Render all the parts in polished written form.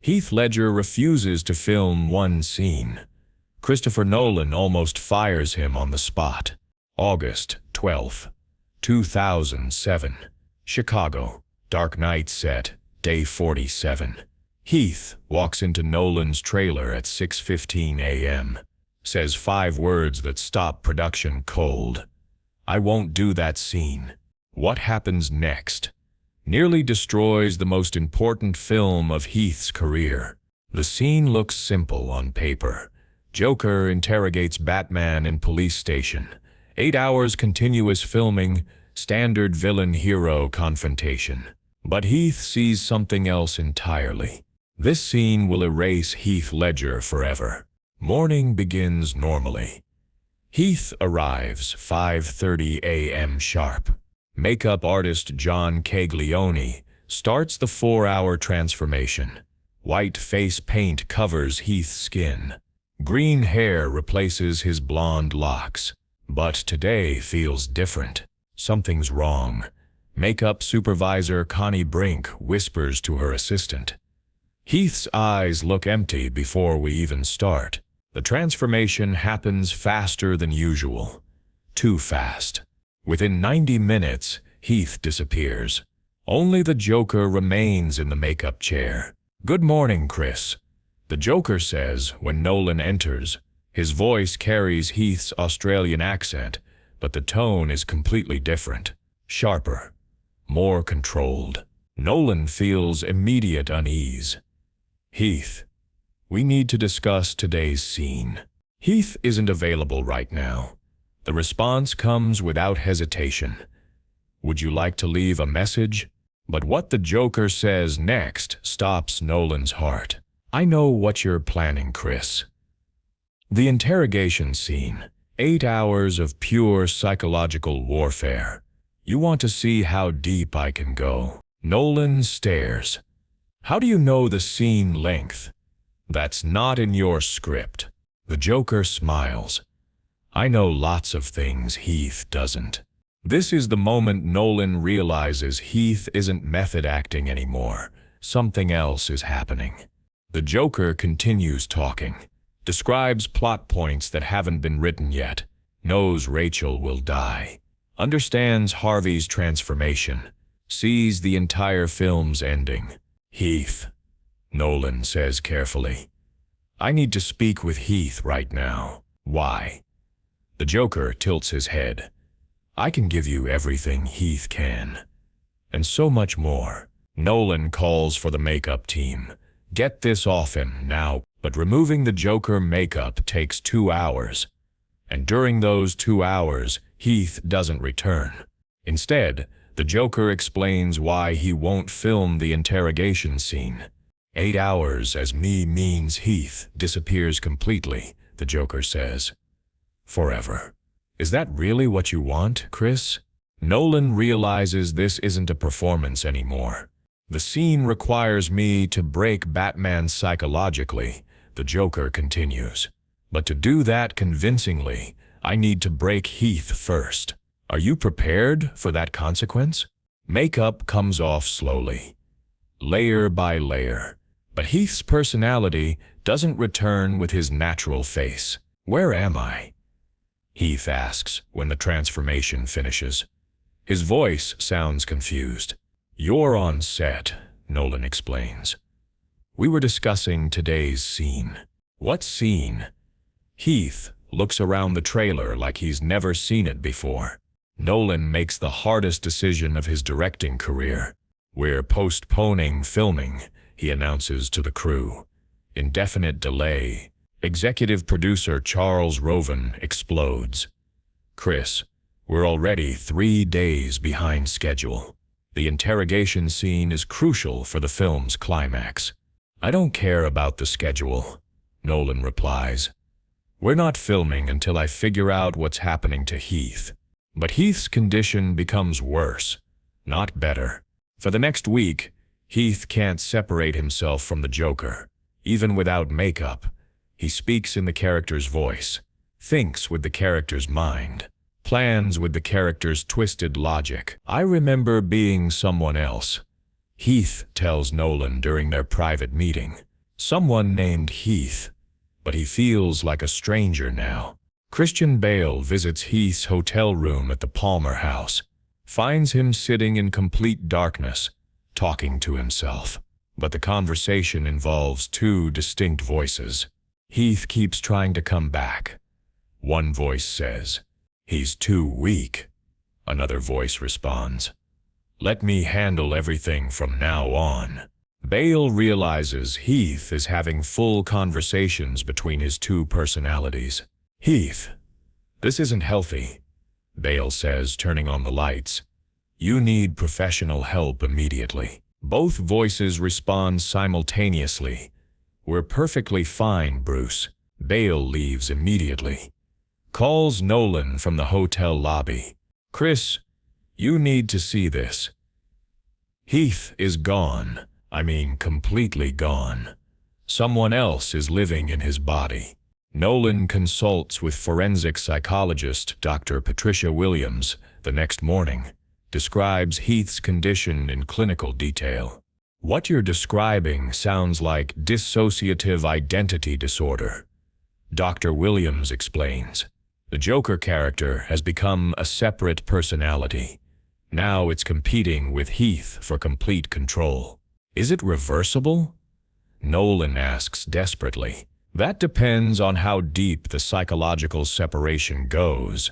Heath Ledger refuses to film one scene. Christopher Nolan almost fires him on the spot. August 12, 2007. Chicago. Dark Knight set, day 47. Heath walks into Nolan's trailer at 6:15 a.m. Says 5 words that stop production cold. "I won't do that scene." What happens next? Nearly destroys the most important film of Heath's career. The scene looks simple on paper. Joker interrogates Batman in police station. 8 hours continuous filming, standard villain-hero confrontation. But Heath sees something else entirely. This scene will erase Heath Ledger forever. Morning begins normally. Heath arrives 5:30 a.m. sharp. Makeup artist John Caglione starts the 4-hour transformation. White face paint covers Heath's skin. Green hair replaces his blonde locks. But today feels different. Something's wrong. Makeup supervisor Connie Brink whispers to her assistant. Heath's eyes look empty before we even start. The transformation happens faster than usual. Too fast. Within 90 minutes, Heath disappears. Only the Joker remains in the makeup chair. "Good morning, Chris," the Joker says when Nolan enters. His voice carries Heath's Australian accent, but the tone is completely different. Sharper. More controlled. Nolan feels immediate unease. "Heath, we need to discuss today's scene." Heath isn't available right now. The response comes without hesitation. "Would you like to leave a message?" But what the Joker says next stops Nolan's heart. "I know what you're planning, Chris." The interrogation scene. 8 hours of pure psychological warfare. "You want to see how deep I can go." Nolan stares. "How do you know the scene length?" "That's not in your script." The Joker smiles. "I know lots of things Heath doesn't." This is the moment Nolan realizes Heath isn't method acting anymore. Something else is happening. The Joker continues talking. Describes plot points that haven't been written yet. Knows Rachel will die. Understands Harvey's transformation. Sees the entire film's ending. "Heath," Nolan says carefully. "I need to speak with Heath right now." "Why?" The Joker tilts his head. "I can give you everything Heath can. And so much more." Nolan calls for the makeup team. "Get this off him now." But removing the Joker makeup takes 2 hours. And during those 2 hours, Heath doesn't return. Instead, the Joker explains why he won't film the interrogation scene. 8 hours as me means Heath disappears completely, the Joker says. "Forever." "Is that really what you want, Chris?" Nolan realizes this isn't a performance anymore. "The scene requires me to break Batman psychologically," the Joker continues. "But to do that convincingly, I need to break Heath first. Are you prepared for that consequence?" Makeup comes off slowly, layer by layer. But Heath's personality doesn't return with his natural face. "Where am I?" Heath asks when the transformation finishes. His voice sounds confused. "You're on set," Nolan explains. "We were discussing today's scene." "What scene?" Heath looks around the trailer like he's never seen it before. Nolan makes the hardest decision of his directing career. "We're postponing filming," he announces to the crew. "Indefinite delay." Executive producer Charles Roven explodes. "Chris, we're already 3 days behind schedule. The interrogation scene is crucial for the film's climax." "I don't care about the schedule," Nolan replies. "We're not filming until I figure out what's happening to Heath." But Heath's condition becomes worse, not better. For the next week, Heath can't separate himself from the Joker. Even without makeup, he speaks in the character's voice, thinks with the character's mind, plans with the character's twisted logic. "I remember being someone else," Heath tells Nolan during their private meeting. Someone named Heath, but he feels like a stranger now. Christian Bale visits Heath's hotel room at the Palmer House, finds him sitting in complete darkness, talking to himself. But the conversation involves two distinct voices. Heath keeps trying to come back. One voice says, "He's too weak." Another voice responds, "Let me handle everything from now on." Bale realizes Heath is having full conversations between his two personalities. "Heath, this isn't healthy," Bale says, turning on the lights. "You need professional help immediately." Both voices respond simultaneously. "We're perfectly fine, Bruce." Bale leaves immediately. Calls Nolan from the hotel lobby. "Chris, you need to see this." Heath is gone. I mean, completely gone. Someone else is living in his body. Nolan consults with forensic psychologist Dr. Patricia Williams the next morning, describes Heath's condition in clinical detail. "What you're describing sounds like dissociative identity disorder," Dr. Williams explains. "The Joker character has become a separate personality. Now it's competing with Heath for complete control." "Is it reversible?" Nolan asks desperately. "That depends on how deep the psychological separation goes,"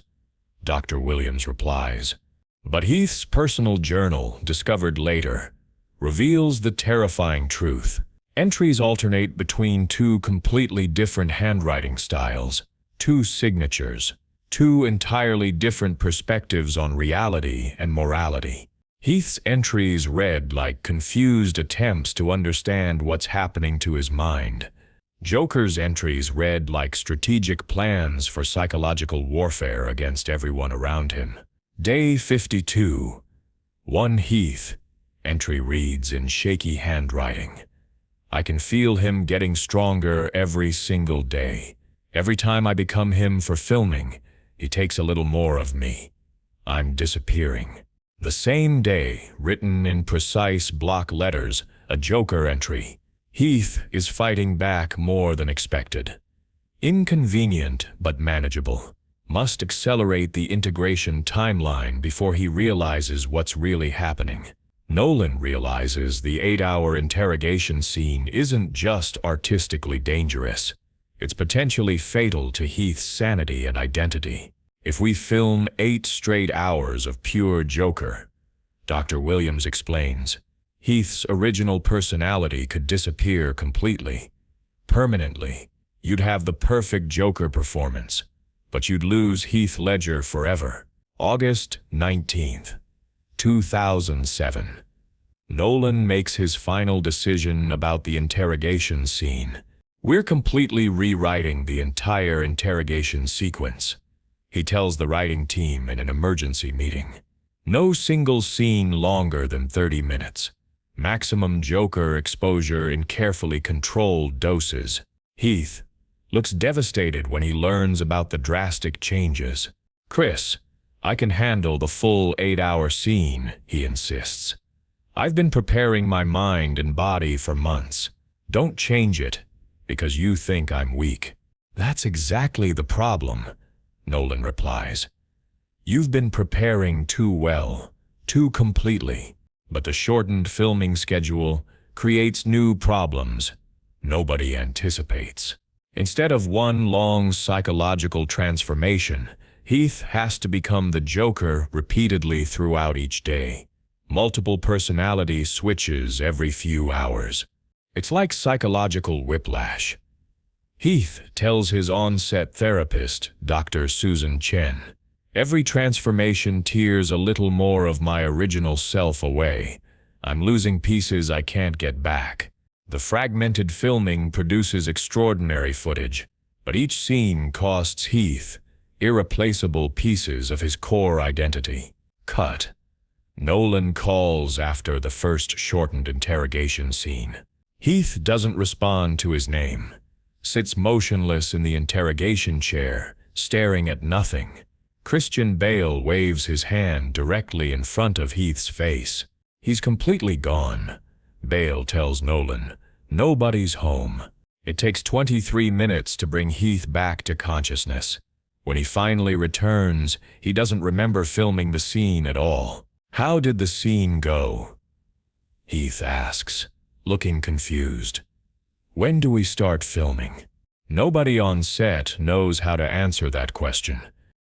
Dr. Williams replies. But Heath's personal journal, discovered later, reveals the terrifying truth. Entries alternate between two completely different handwriting styles, two signatures, two entirely different perspectives on reality and morality. Heath's entries read like confused attempts to understand what's happening to his mind. Joker's entries read like strategic plans for psychological warfare against everyone around him. Day 52. 1 Heath. Entry reads in shaky handwriting. "I can feel him getting stronger every single day. Every time I become him for filming, he takes a little more of me. I'm disappearing." The same day, written in precise block letters, a Joker entry. "Heath is fighting back more than expected. Inconvenient but manageable. Must accelerate the integration timeline before he realizes what's really happening." Nolan realizes the 8-hour interrogation scene isn't just artistically dangerous. It's potentially fatal to Heath's sanity and identity. "If we film 8 straight hours of pure Joker," Dr. Williams explains, "Heath's original personality could disappear completely, permanently. You'd have the perfect Joker performance, but you'd lose Heath Ledger forever." August 19th, 2007. Nolan makes his final decision about the interrogation scene. "We're completely rewriting the entire interrogation sequence," he tells the writing team in an emergency meeting. "No single scene longer than 30 minutes. Maximum Joker exposure in carefully controlled doses." Heath looks devastated when he learns about the drastic changes. "Chris, I can handle the full 8-hour scene," he insists. "I've been preparing my mind and body for months. Don't change it because you think I'm weak." "That's exactly the problem," Nolan replies. "You've been preparing too well, too completely. But the shortened filming schedule creates new problems nobody anticipates. Instead of one long psychological transformation, Heath has to become the Joker repeatedly throughout each day. Multiple personality switches every few hours. It's like psychological whiplash." Heath tells his on-set therapist, Dr. Susan Chen, "Every transformation tears a little more of my original self away. I'm losing pieces I can't get back." The fragmented filming produces extraordinary footage, but each scene costs Heath irreplaceable pieces of his core identity. Cut. Nolan calls after the first shortened interrogation scene. Heath doesn't respond to his name, sits motionless in the interrogation chair, staring at nothing. Christian Bale waves his hand directly in front of Heath's face. "He's completely gone," Bale tells Nolan. Nobody's home. It takes 23 minutes to bring Heath back to consciousness. When he finally returns, he doesn't remember filming the scene at all. How did the scene go? Heath asks, looking confused. When do we start filming? Nobody on set knows how to answer that question.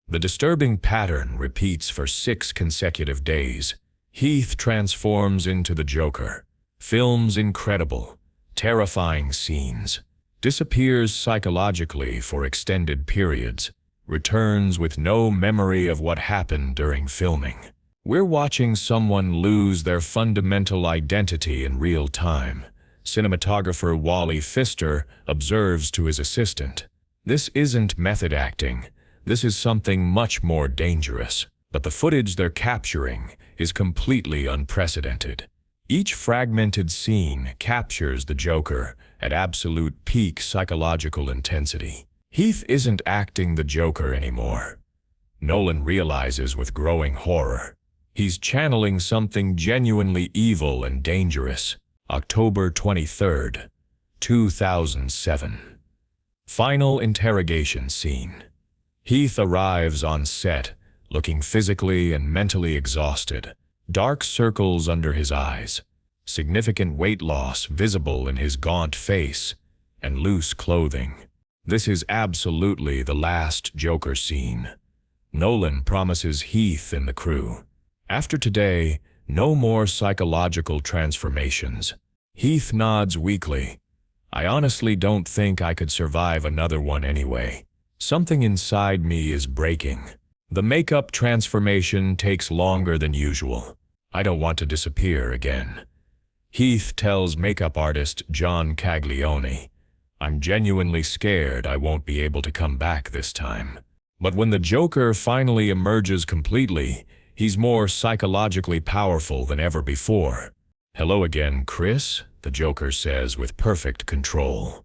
The disturbing pattern repeats for 6 consecutive days. Heath transforms into the Joker, films incredible, terrifying scenes, disappears psychologically for extended periods, returns with no memory of what happened during filming. We're watching someone lose their fundamental identity in real time. Cinematographer Wally Pfister observes to his assistant. This isn't method acting. This is something much more dangerous. But the footage they're capturing is completely unprecedented. Each fragmented scene captures the Joker at absolute peak psychological intensity. Heath isn't acting the Joker anymore. Nolan realizes with growing horror. He's channeling something genuinely evil and dangerous. October 23rd, 2007. Final interrogation scene. Heath arrives on set, looking physically and mentally exhausted. Dark circles under his eyes, significant weight loss visible in his gaunt face, and loose clothing. This is absolutely the last Joker scene. Nolan promises Heath and the crew. After today, no more psychological transformations. Heath nods weakly. I honestly don't think I could survive another one anyway. Something inside me is breaking. The makeup transformation takes longer than usual. I don't want to disappear again. Heath tells makeup artist John Caglione, I'm genuinely scared I won't be able to come back this time. But when the Joker finally emerges completely, he's more psychologically powerful than ever before. Hello again, Chris, the Joker says with perfect control.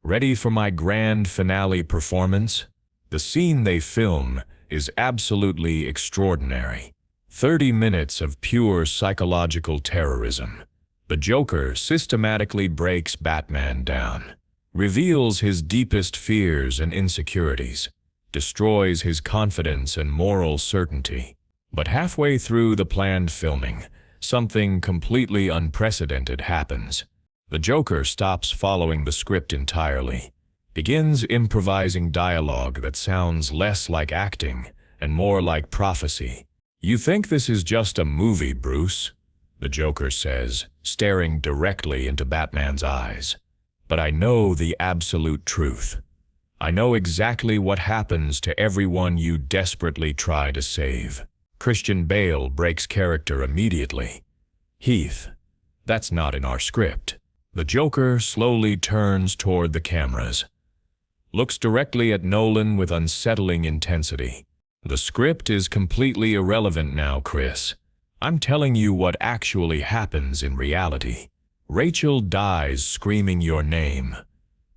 Ready for my grand finale performance? The scene they film is absolutely extraordinary. 30 minutes of pure psychological terrorism. The Joker systematically breaks Batman down, reveals his deepest fears and insecurities, destroys his confidence and moral certainty. But halfway through the planned filming, something completely unprecedented happens. The Joker stops following the script entirely, begins improvising dialogue that sounds less like acting and more like prophecy. You think this is just a movie, Bruce? The Joker says, staring directly into Batman's eyes. But I know the absolute truth. I know exactly what happens to everyone you desperately try to save. Christian Bale breaks character immediately. Heath, that's not in our script. The Joker slowly turns toward the cameras, looks directly at Nolan with unsettling intensity. The script is completely irrelevant now, Chris. I'm telling you what actually happens in reality. Rachel dies screaming your name.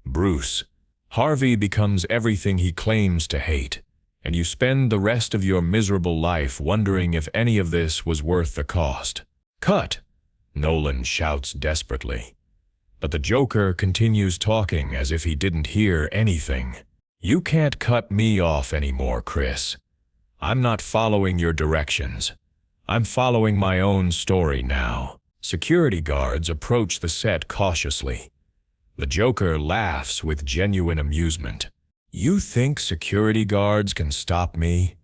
Bruce, Harvey becomes everything he claims to hate. And you spend the rest of your miserable life wondering if any of this was worth the cost. Cut! Nolan shouts desperately. But the Joker continues talking as if he didn't hear anything. You can't cut me off anymore, Chris. I'm not following your directions. I'm following my own story now. Security guards approach the set cautiously. The Joker laughs with genuine amusement. You think security guards can stop me?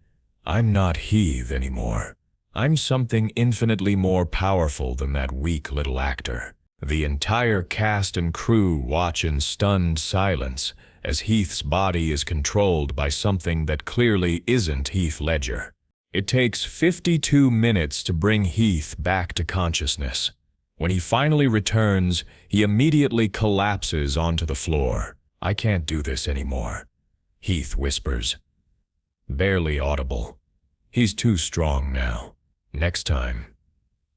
I'm not Heath anymore. I'm something infinitely more powerful than that weak little actor. The entire cast and crew watch in stunned silence as Heath's body is controlled by something that clearly isn't Heath Ledger. It takes 52 minutes to bring Heath back to consciousness. When he finally returns, he immediately collapses onto the floor. I can't do this anymore, Heath whispers. Barely audible. He's too strong now. Next time,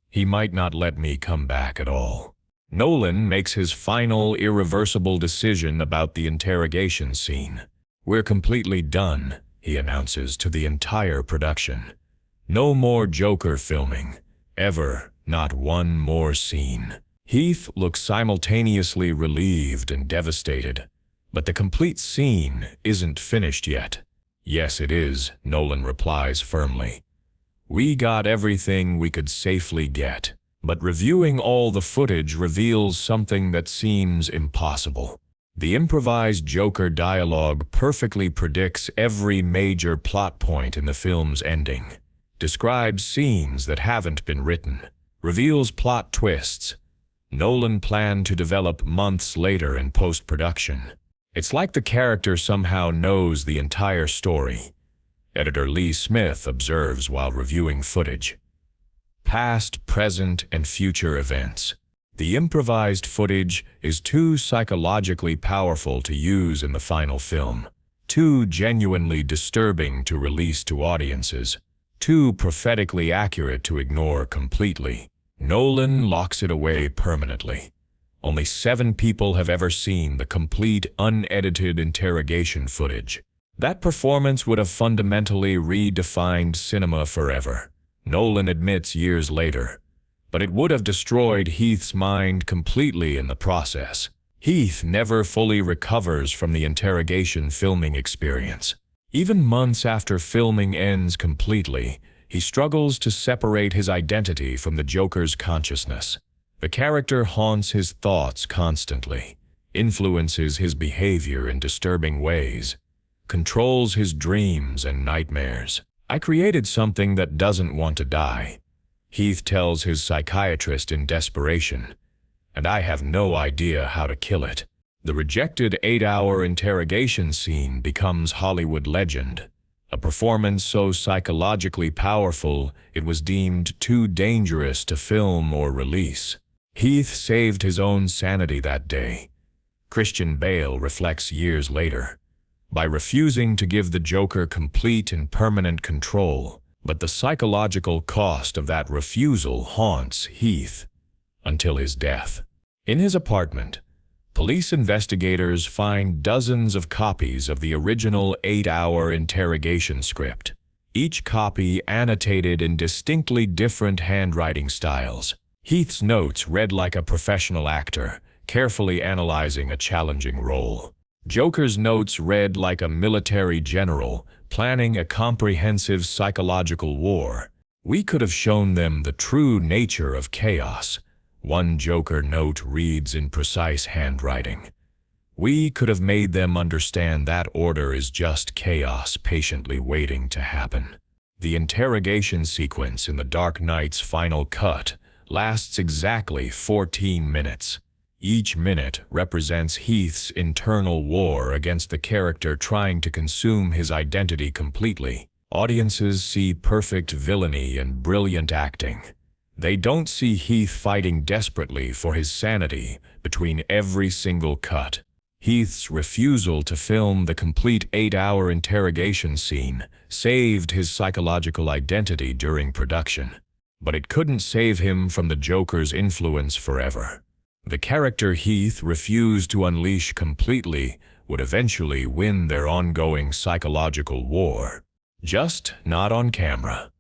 he might not let me come back at all. Nolan makes his final, irreversible decision about the interrogation scene. We're completely done, he announces to the entire production. No more Joker filming. Ever. Not one more scene. Heath looks simultaneously relieved and devastated, but the complete scene isn't finished yet. Yes, it is, Nolan replies firmly. We got everything we could safely get, but reviewing all the footage reveals something that seems impossible. The improvised Joker dialogue perfectly predicts every major plot point in the film's ending, describes scenes that haven't been written, reveals plot twists Nolan planned to develop months later in post-production. It's like the character somehow knows the entire story. Editor Lee Smith observes while reviewing footage. Past, present, and future events. The improvised footage is too psychologically powerful to use in the final film, too genuinely disturbing to release to audiences, too prophetically accurate to ignore completely. Nolan locks it away permanently. Only 7 people have ever seen the complete, unedited interrogation footage. That performance would have fundamentally redefined cinema forever, Nolan admits years later. But it would have destroyed Heath's mind completely in the process. Heath never fully recovers from the interrogation filming experience. Even months after filming ends completely, he struggles to separate his identity from the Joker's consciousness. The character haunts his thoughts constantly, influences his behavior in disturbing ways, controls his dreams and nightmares. I created something that doesn't want to die, Heath tells his psychiatrist in desperation, and I have no idea how to kill it. The rejected 8-hour interrogation scene becomes Hollywood legend, a performance so psychologically powerful it was deemed too dangerous to film or release. Heath saved his own sanity that day. Christian Bale reflects years later, by refusing to give the Joker complete and permanent control. But the psychological cost of that refusal haunts Heath until his death. In his apartment, police investigators find dozens of copies of the original 8-hour interrogation script, each copy annotated in distinctly different handwriting styles. Heath's notes read like a professional actor, carefully analyzing a challenging role. Joker's notes read like a military general, planning a comprehensive psychological war. We could have shown them the true nature of chaos. One Joker note reads in precise handwriting. We could have made them understand that order is just chaos patiently waiting to happen. The interrogation sequence in The Dark Knight's final cut lasts exactly 14 minutes. Each minute represents Heath's internal war against the character trying to consume his identity completely. Audiences see perfect villainy and brilliant acting. They don't see Heath fighting desperately for his sanity between every single cut. Heath's refusal to film the complete 8-hour interrogation scene saved his psychological identity during production. But it couldn't save him from the Joker's influence forever. The character Heath refused to unleash completely would eventually win their ongoing psychological war. Just not on camera.